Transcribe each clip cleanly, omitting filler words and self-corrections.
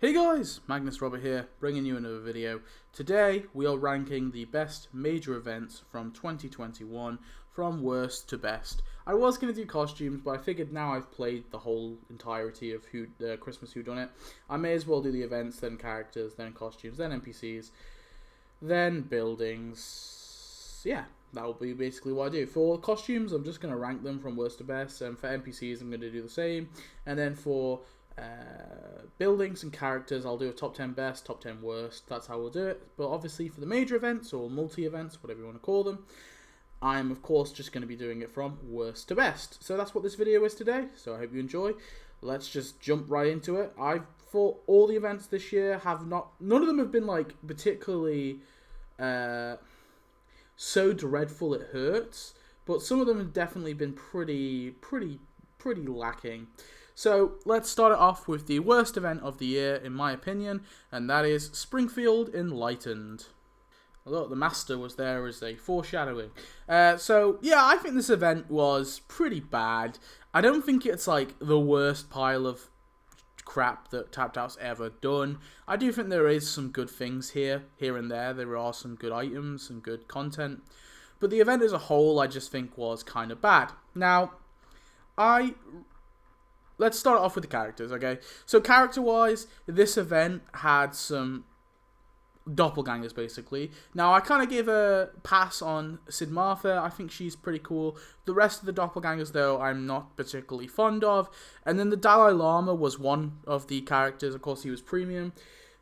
Hey guys, Magnus Robert here, bringing you another video. Today we are ranking the best major events from 2021 from worst to best. I was going to do costumes, but I figured now I've played the whole entirety of Christmas Whodunit, I may as well do the events, then characters, then costumes, then NPCs, then buildings. Yeah, that will be basically what I do. For costumes, I'm just going to rank them from worst to best, and for NPCs I'm going to do the same, and then for buildings and characters, I'll do a top 10 best, top 10 worst. That's how we'll do it. But obviously for the major events or multi-events, whatever you want to call them, I'm of course just going to be doing it from worst to best. So that's what this video is today. So I hope you enjoy. Let's just jump right into it. I thought all the events this year none of them have been like particularly so dreadful it hurts, but some of them have definitely been pretty lacking. So let's start it off with the worst event of the year, in my opinion, and that is Springfield Enlightened. Look, the Master was there as a foreshadowing. So yeah, I think this event was pretty bad. I don't think it's like the worst pile of crap that Tapped Out's ever done. I do think there is some good things here and there. There are some good items, some good content. But the event as a whole, I just think was kind of bad. Now, let's start off with the characters, okay? So character-wise, this event had some doppelgangers, basically. Now, I kind of give a pass on Sid Martha. I think she's pretty cool. The rest of the doppelgangers, though, I'm not particularly fond of. And then the Dalai Lama was one of the characters. Of course, he was premium.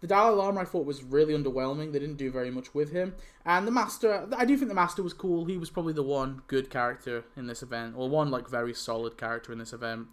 The Dalai Lama I thought was really underwhelming. They didn't do very much with him. And the Master, I do think the Master was cool. He was probably the one good character in this event, or one like very solid character in this event.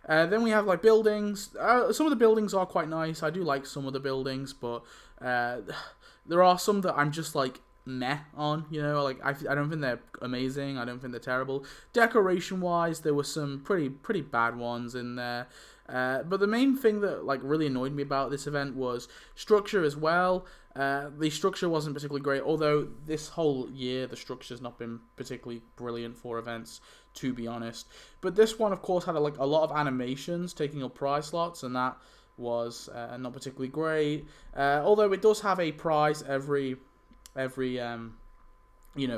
Then we have like buildings. Some of the buildings are quite nice. I do like some of the buildings, but there are some that I'm just like meh on. You know, like I don't think they're amazing. I don't think they're terrible. Decoration wise, there were some pretty bad ones in there. But the main thing that like really annoyed me about this event was structure as well. The structure wasn't particularly great, although this whole year the structure's not been particularly brilliant for events, to be honest. But this one, of course, had a lot of animations taking up prize slots, and that was not particularly great. Although it does have a prize every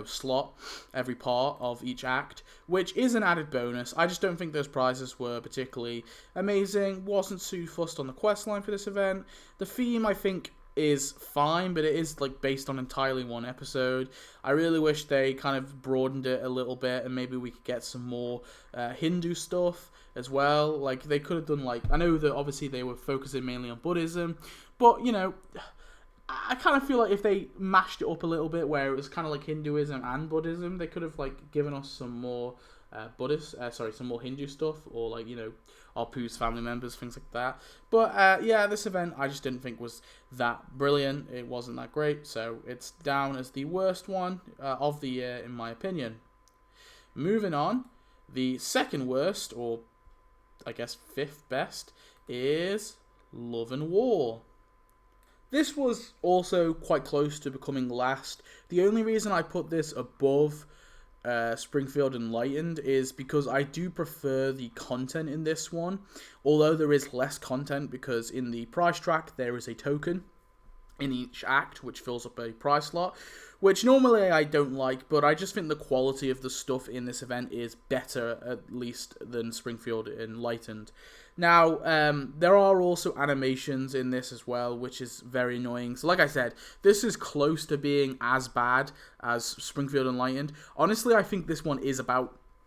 slot, every part of each act, which is an added bonus. I just don't think those prizes were particularly amazing. Wasn't too fussed on the questline for this event. The theme, I think, is fine, but it is like based on entirely one episode. I really wish they kind of broadened it a little bit, and maybe we could get some more Hindu stuff as well. Like they could have done like, I know that obviously they were focusing mainly on Buddhism, but you know, I kind of feel like if they mashed it up a little bit where it was kind of like Hinduism and Buddhism, they could have like given us some more some more Hindu stuff, or like, you know, Apu's family members, things like that. But yeah, this event I just didn't think was that brilliant. It wasn't that great, so it's down as the worst one of the year in my opinion. Moving on, the second worst, or I guess fifth best, is Love and War. This was also quite close to becoming last. The only reason I put this above Springfield Enlightened is because I do prefer the content in this one, although there is less content because in the prize track there is a token in each act which fills up a prize slot, which normally I don't like, but I just think the quality of the stuff in this event is better, at least, than Springfield Enlightened. Now, there are also animations in this as well, which is very annoying. So like I said, this is close to being as bad as Springfield Enlightened. Honestly, I think this one is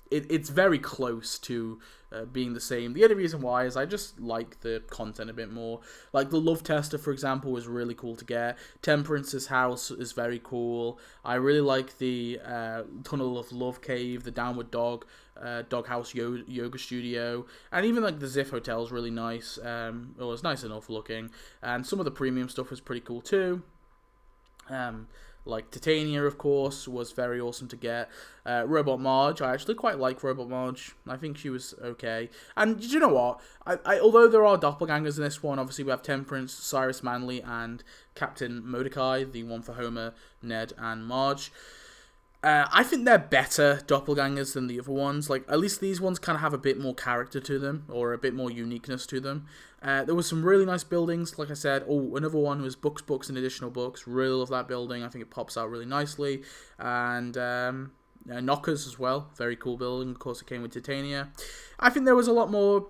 it's very close to being the same. The only reason why is I just like the content a bit more. Like the Love Tester, for example, was really cool to get. Temperance's house is very cool. I really like the Tunnel of Love cave, the Downward Dog Doghouse yoga studio, and even like the Ziff Hotel is really nice. It was nice enough looking, and some of the premium stuff was pretty cool too. Like Titania, of course, was very awesome to get. Robot Marge, I actually quite like Robot Marge. I think she was okay. And you know what? Although there are doppelgangers in this one, obviously we have Temperance, Cyrus Manley, and Captain Mordecai, the one for Homer, Ned, and Marge. I think they're better doppelgangers than the other ones. Like, at least these ones kind of have a bit more character to them, or a bit more uniqueness to them. There was some really nice buildings, like I said. Oh, another one was books, and additional books. Really love that building. I think it pops out really nicely. And Knockers as well. Very cool building. Of course, it came with Titania. I think there was a lot more...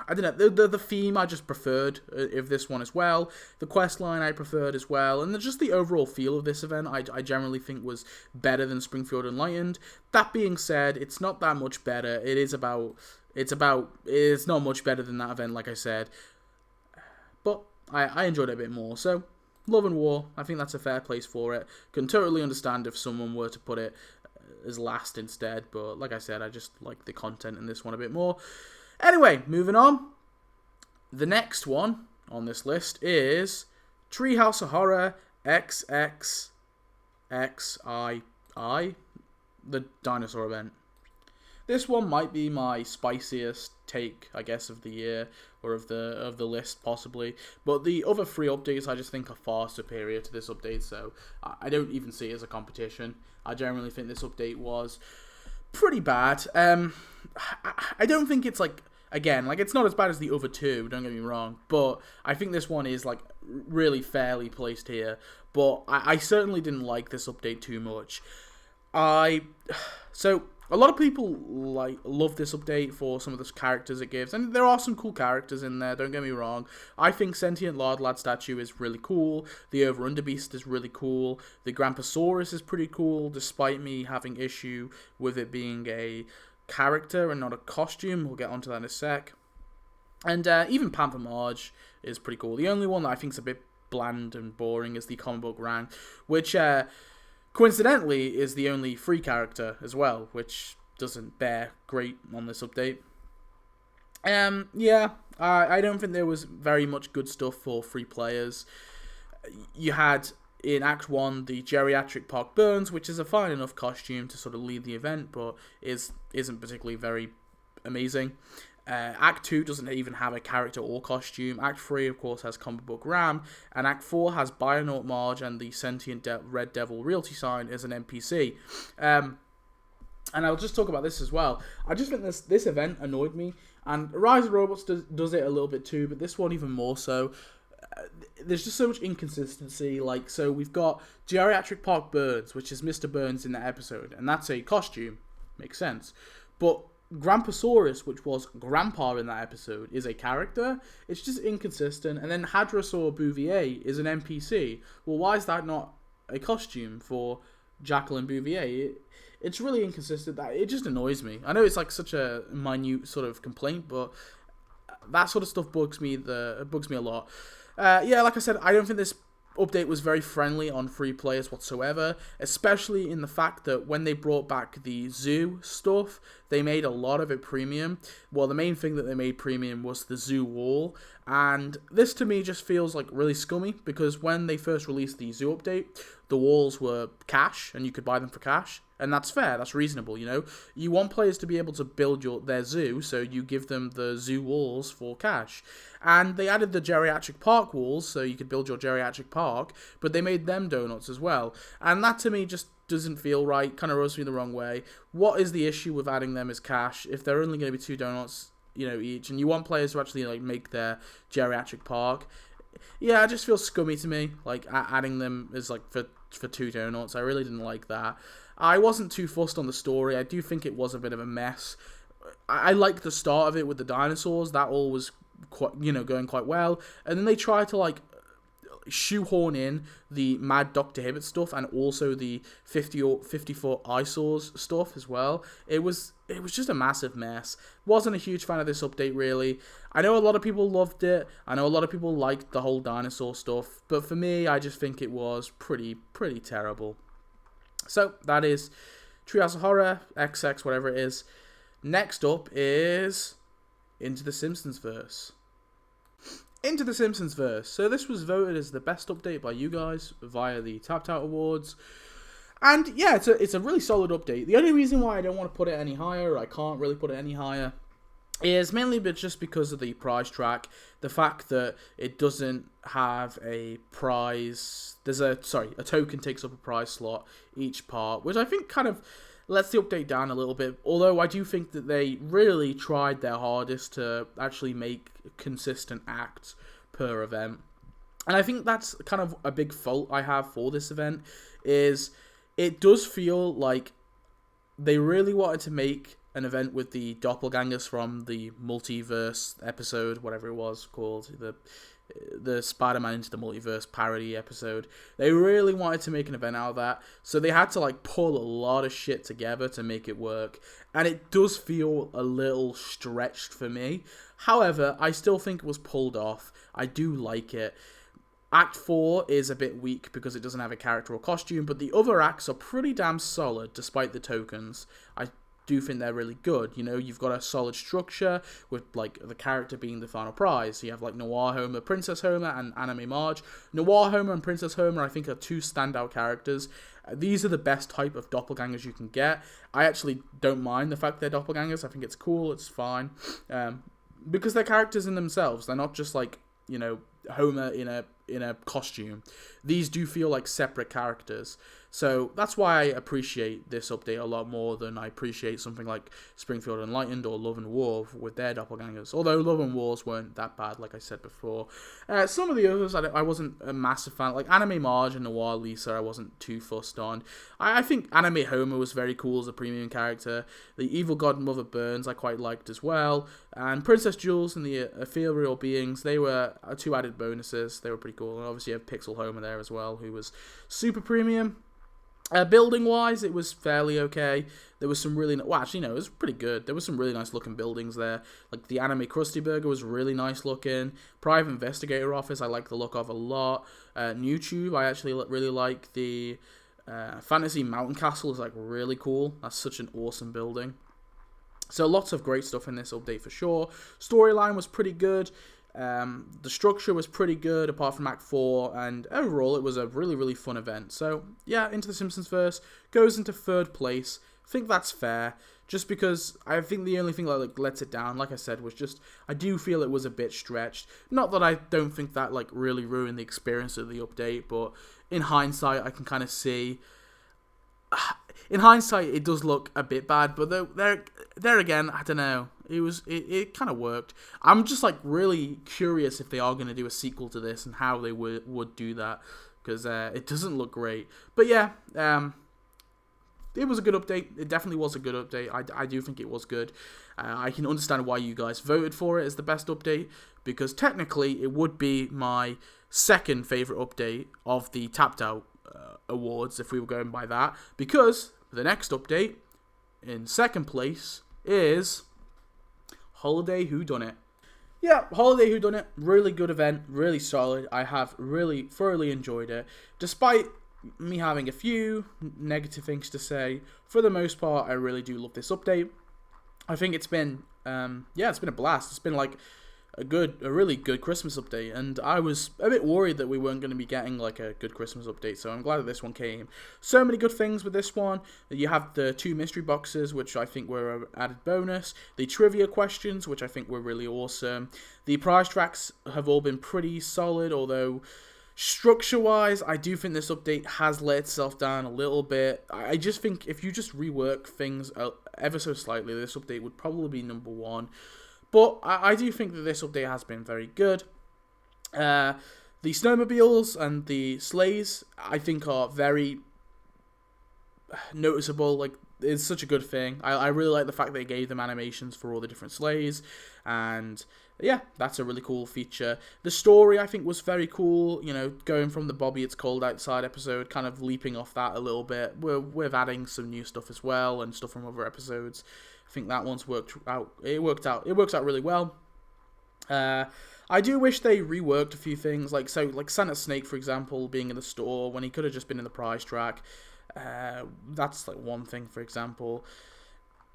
I don't know, the theme I just preferred of this one as well. The quest line I preferred as well. And just the overall feel of this event I generally think was better than Springfield Enlightened. That being said, it's not that much better. It's not much better than that event, like I said. But I enjoyed it a bit more. So, Love and War, I think that's a fair place for it. Can totally understand if someone were to put it as last instead. But like I said, I just like the content in this one a bit more. Anyway, moving on. The next one on this list is Treehouse of Horror XXXII, the dinosaur event. This one might be my spiciest take, I guess, of the year, or of the list, possibly. But the other 3 updates I just think are far superior to this update, so I don't even see it as a competition. I generally think this update was pretty bad. I don't think it's it's not as bad as the other 2, don't get me wrong, but I think this one is really fairly placed here. But I certainly didn't like this update too much. So a lot of people love this update for some of the characters it gives, and there are some cool characters in there, don't get me wrong. I think Sentient Lard Lad statue is really cool, the Over Under Beast is really cool, the Gramposaurus is pretty cool, despite me having issue with it being a character and not a costume. We'll get onto that in a sec. And even Panther Marge is pretty cool. The only one that I think is a bit bland and boring is the comic book Rang, which coincidentally is the only free character as well, which doesn't bear great on this update. I don't think there was very much good stuff for free players. You had in Act 1 the geriatric Park Burns, which is a fine enough costume to sort of lead the event, but isn't particularly very amazing. Act 2 doesn't even have a character or costume. Act 3, of course, has Comic Book Ram, and Act 4 has Bionaut Marge and the Sentient Red Devil Realty Sign as an NPC. And I'll just talk about this as well. I just think this event annoyed me, and Rise of Robots does it a little bit too, but this one even more so. There's just so much inconsistency. So we've got Geriatric Park Burns, which is Mr. Burns in that episode, and that's a costume. Makes sense. But Gramposaurus, which was Grandpa in that episode, is a character. It's just inconsistent. And then Hadrosaur Bouvier is an NPC. Well, why is that not a costume for Jacqueline Bouvier? It's really inconsistent. It just annoys me. I know it's such a minute sort of complaint, but that sort of stuff bugs me a lot. Like I said, I don't think this update was very friendly on free players whatsoever, especially in the fact that when they brought back the zoo stuff, they made a lot of it premium. Well, the main thing that they made premium was the zoo wall, and this to me just feels really scummy, because when they first released the zoo update, the walls were cash, and you could buy them for cash. And that's fair, that's reasonable, You want players to be able to build their zoo, so you give them the zoo walls for cash. And they added the geriatric park walls, so you could build your geriatric park, but they made them donuts as well. And that to me just doesn't feel right, kind of rubs me the wrong way. What is the issue with adding them as cash if they're only going to be 2 donuts, each, and you want players to actually make their geriatric park? Yeah, it just feels scummy to me, adding them as for 2 donuts. I really didn't like that. I wasn't too fussed on the story. I do think it was a bit of a mess. I liked the start of it with the dinosaurs. That all was quite, going quite well. And then they tried to shoehorn in the Mad Dr. Hibbert stuff and also the 54 eyesores stuff as well. It was just a massive mess. Wasn't a huge fan of this update, really. I know a lot of people loved it. I know a lot of people liked the whole dinosaur stuff. But for me, I just think it was pretty terrible. So, that is Treehouse of Horror, XX, whatever it is. Next up is Into the Simpsonsverse. Into the Simpsonsverse. So, this was voted as the best update by you guys via the Tapped Out Awards. And, it's a really solid update. The only reason why I don't want to put it any higher, or I can't really put it any higher, is mainly just because of the prize track. The fact that it doesn't have a prize. There's a token takes up a prize slot each part, which I think kind of lets the update down a little bit. Although I do think that they really tried their hardest to actually make consistent acts per event. And I think that's kind of a big fault I have for this event, is it does feel like they really wanted to make an event with the doppelgangers from the multiverse episode, whatever it was called, the Spider-Man Into the Multiverse parody episode. They really wanted to make an event out of that, so they had to like pull a lot of shit together to make it work, and it does feel a little stretched for me. However, I still think it was pulled off. I do like it. Act 4 is a bit weak because it doesn't have a character or costume, but the other acts are pretty damn solid despite the tokens. I do think they're really good. You know, you've got a solid structure with like the character being the final prize. So you have like Noir Homer, Princess Homer, and Anime Marge. Noir Homer and Princess Homer, I think, are two standout characters. These are the best type of doppelgangers you can get. I actually don't mind the fact they're doppelgangers. I think it's cool. It's fine. Because they're characters in themselves. They're not just like, you know, Homer in a costume. These do feel like separate characters. So that's why I appreciate this update a lot more than I appreciate something like Springfield Enlightened or Love and War with their doppelgangers. Although Love and Wars weren't that bad, like I said before. Some of the others I wasn't a massive fan. Like Anime Marge and Noir Lisa, I wasn't too fussed on. I think Anime Homer was very cool as a premium character. The Evil Godmother Burns I quite liked as well. And Princess Jules and the Ethereal Beings, they were two added bonuses. They were pretty cool. And obviously you have Pixel Homer there as well, who was super premium. Building wise, it was fairly okay. There was some really, well, actually, no, it was pretty good. There was some really nice looking buildings there. Like the Anime Krusty Burger was really nice looking. Private Investigator Office, I like the look of a lot. New Tube, I actually really like. The Fantasy Mountain Castle is like really cool. That's such an awesome building. So lots of great stuff in this update for sure. Storyline was pretty good. The structure was pretty good apart from Act 4, and overall it was a really, really fun event. So yeah, Into the Simpsonsverse goes into third place. I think that's fair, just because I think the only thing that like lets it down, like I said, was just I do feel it was a bit stretched. Not that I don't think that like really ruined the experience of the update, but in hindsight I can kind of see. In hindsight, it does look a bit bad, but there again, I don't know. It kind of worked. I'm just like really curious if they are going to do a sequel to this and how they would do that, because it doesn't look great. But yeah, it was a good update. It definitely was a good update. I do think it was good. I can understand why you guys voted for it as the best update, because technically it would be my second favorite update of the Tapped Out awards if we were going by that, because the next update in second place is Holiday Whodunit. Yeah, Holiday Whodunit, really good event, really solid. I have really thoroughly enjoyed it, despite me having a few negative things to say. For the most part, I really do love this update. I think it's been it's been a blast. It's been like a really good Christmas update, and I was a bit worried that we weren't going to be getting like a good Christmas update, so I'm glad that this one came. So many good things with this one. You have the 2 mystery boxes, which I think were an added bonus, the trivia questions, which I think were really awesome. The prize tracks have all been pretty solid, although structure-wise, I do think this update has let itself down a little bit. I just think if you just rework things ever so slightly, this update would probably be number 1. But I do think that this update has been very good. The snowmobiles and the sleighs, I think, are very noticeable. Like, it's such a good thing. I really like the fact they gave them animations for all the different sleighs. And yeah, that's a really cool feature. The story, I think, was very cool. You know, going from the Bobby It's Cold Outside episode, kind of leaping off that a little bit. We're adding some new stuff as well, and stuff from other episodes. I think that one's worked out. It works out really well. I do wish they reworked a few things, like Santa Snake, for example, being in the store when he could have just been in the prize track. That's like one thing, for example.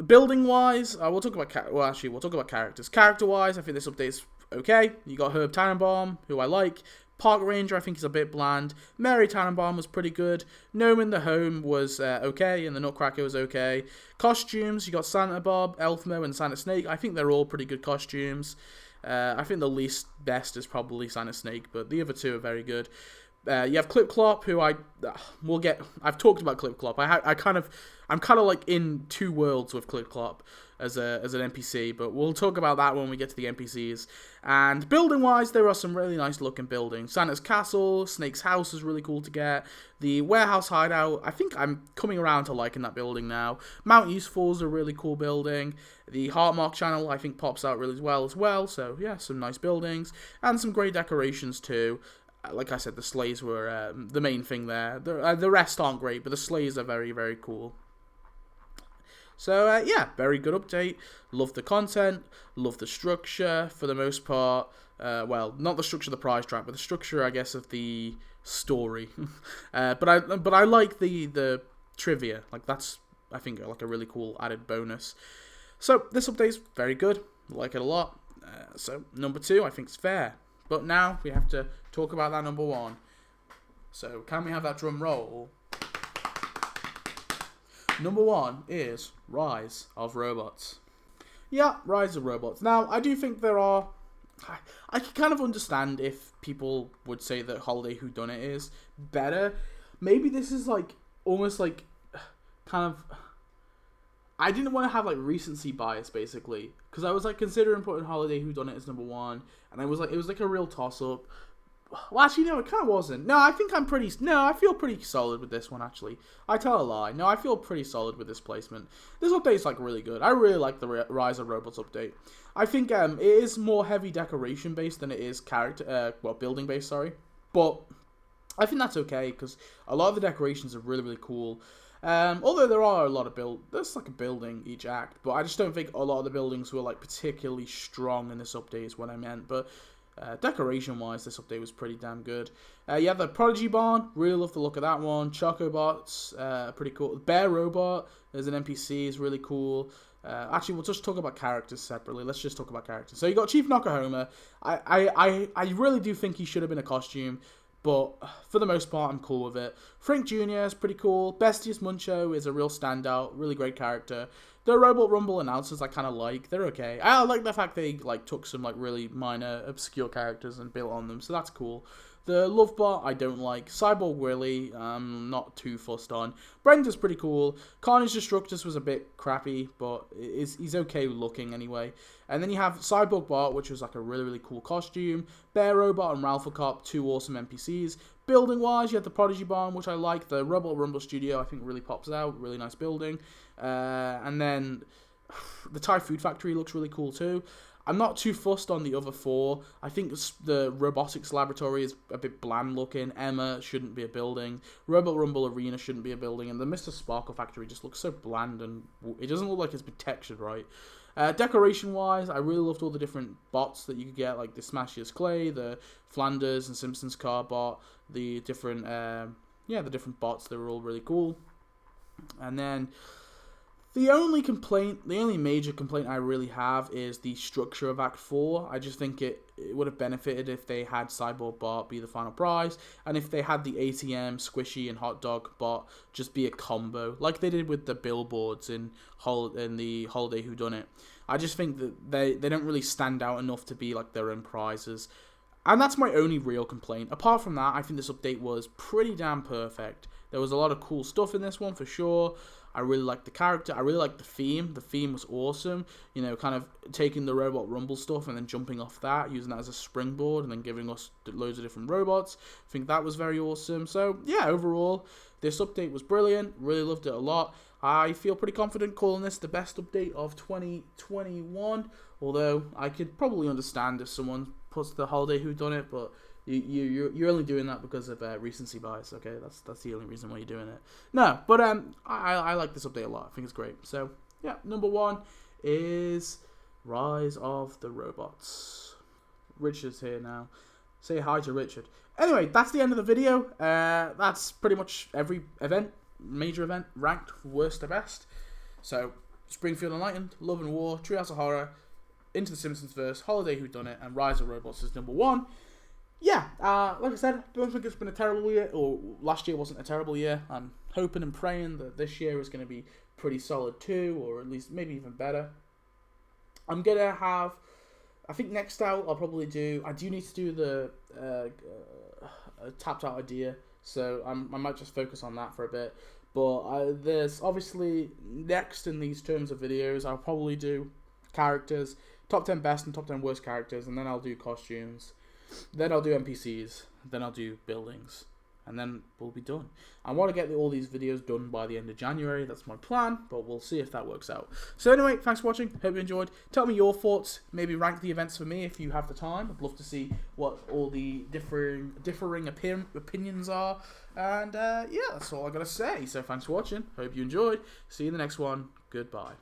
Building wise, we'll talk about characters. Character wise, I think this update's okay. You got Herb Tannenbaum, who I like, Park Ranger, I think, is a bit bland. Mary Tannenbaum was pretty good. Gnome in the Home was okay, and the Nutcracker was okay. Costumes, you got Santa Bob, Elfmo, and Santa Snake. I think they're all pretty good costumes. I think the least best is probably Santa Snake, but the other two are very good. You have Clip Clop, who I've talked about Clip Clop. I'm kind of like in two worlds with Clip Clop as an NPC, but we'll talk about that when we get to the NPCs. And building wise, there are some really nice looking buildings. Santa's Castle, Snake's house is really cool to get. The warehouse hideout, I think I'm coming around to liking that building now. Mount Useful is a really cool building. The Heartmark channel, I think, pops out really well as well. So yeah, some nice buildings and some great decorations too. Like I said, the sleighs were the main thing there. The rest aren't great, but the sleighs are very, very cool. So, yeah, very good update. Love the content. Love the structure, for the most part. Well, not the structure of the prize track, but the structure, I guess, of the story. But I like the trivia. Like, that's, I think, like a really cool added bonus. So, this update's very good. I like it a lot. So, number 2, I think, is fair. But now, we have to talk about that number 1. So, can we have that drum roll? Number 1 is Rise of Robots. Yeah, Rise of Robots. Now, I do think there are... I can kind of understand if people would say that Holiday Whodunit is better. Maybe this is, like, almost, like, kind of... I didn't want to have, like, recency bias, basically. Because I was, like, considering putting Holiday Whodunit as number 1. And I was, like, it was, like, a real toss-up. Well, actually, no, it kind of wasn't. No, I think I feel pretty solid with this one, actually. I tell a lie. No, I feel pretty solid with this placement. This update's, like, really good. I really like the Rise of Robots update. I think it is more heavy decoration-based than it is building-based, sorry. But I think that's okay, because a lot of the decorations are really, really cool. Although there are a lot of there's like a building each act, but I just don't think a lot of the buildings were, like, particularly strong in this update is what I meant. But decoration-wise, this update was pretty damn good. You have the Prodigy Barn. Really love the look of that one. Chocobots, pretty cool. Bear Robot as an NPC is really cool. Actually, we'll just talk about characters separately. Let's just talk about characters. So you got Chief Nokohoma. I really do think he should have been a costume, but for the most part, I'm cool with it. Frank Jr. is pretty cool. Bestius Muncho is a real standout. Really great character. The Robot Rumble announcers I kind of like. They're okay. I like the fact they, like, took some, like, really minor, obscure characters and built on them, so that's cool. The Lovebot I don't like. Cyborg Willy, I'm not too fussed on. Brenda's pretty cool. Carnage Destructus was a bit crappy, but he's okay looking anyway. And then you have Cyborg Bot, which was, like, a really, really cool costume. Bear Robot and Ralph Cop, 2 awesome NPCs. Building-wise, you have the Prodigy Barn, which I like. The Robot Rumble Studio, I think, really pops out. Really nice building. And then the Thai Food Factory looks really cool too. I'm not too fussed on the other 4. I think the Robotics Laboratory is a bit bland looking. Emma shouldn't be a building. Robot Rumble Arena shouldn't be a building. And the Mr. Sparkle Factory just looks so bland and it doesn't look like it's been textured right. Decoration-wise, I really loved all the different bots that you could get, like the Smashiers Clay, the Flanders and Simpsons car bot, the different, the different bots. They were all really cool. And then the only major complaint I really have is the structure of Act 4. I just think it would have benefited if they had Cyborg Bot be the final prize, and if they had the ATM, Squishy, and Hot Dog Bot just be a combo, like they did with the billboards in the Holiday Whodunit. I just think that they don't really stand out enough to be, like, their own prizes. And that's my only real complaint. Apart from that, I think this update was pretty damn perfect. There was a lot of cool stuff in this one, for sure. I really liked the character. I really liked the theme. The theme was awesome. You know, kind of taking the Robot Rumble stuff and then jumping off that, using that as a springboard, and then giving us loads of different robots. I think that was very awesome. So, yeah, overall, this update was brilliant. Really loved it a lot. I feel pretty confident calling this the best update of 2021. Although, I could probably understand if someone puts the Holiday Whodunit, but you're only doing that because of recency bias, okay? That's the only reason why you're doing it. No, but I like this update a lot. I think it's great. So, yeah, number 1 is Rise of the Robots. Richard's here now. Say hi to Richard. Anyway, that's the end of the video. That's pretty much every major event, ranked from worst to best. So, Springfield Enlightened, Love and War, Treehouse of Horror, Into the Simpsonsverse, Holiday Whodunit, and Rise of Robots is number 1. yeah, like I said, I don't think it's been a terrible year, or last year wasn't a terrible year. I'm hoping and praying that this year is going to be pretty solid too, or at least maybe even better. I'm going to have, I think next out I'll probably do, I do need to do the tapped out idea, so I might just focus on that for a bit. But there's obviously, next in these terms of videos, I'll probably do characters, top 10 best and top 10 worst characters, and then I'll do costumes. Then I'll do NPCs, then I'll do buildings, and then we'll be done. I want to get all these videos done by the end of January, that's my plan, but we'll see if that works out. So anyway, thanks for watching, hope you enjoyed. Tell me your thoughts, maybe rank the events for me if you have the time. I'd love to see what all the differing opinions are, and yeah, that's all I gotta say. So thanks for watching, hope you enjoyed, see you in the next one, goodbye.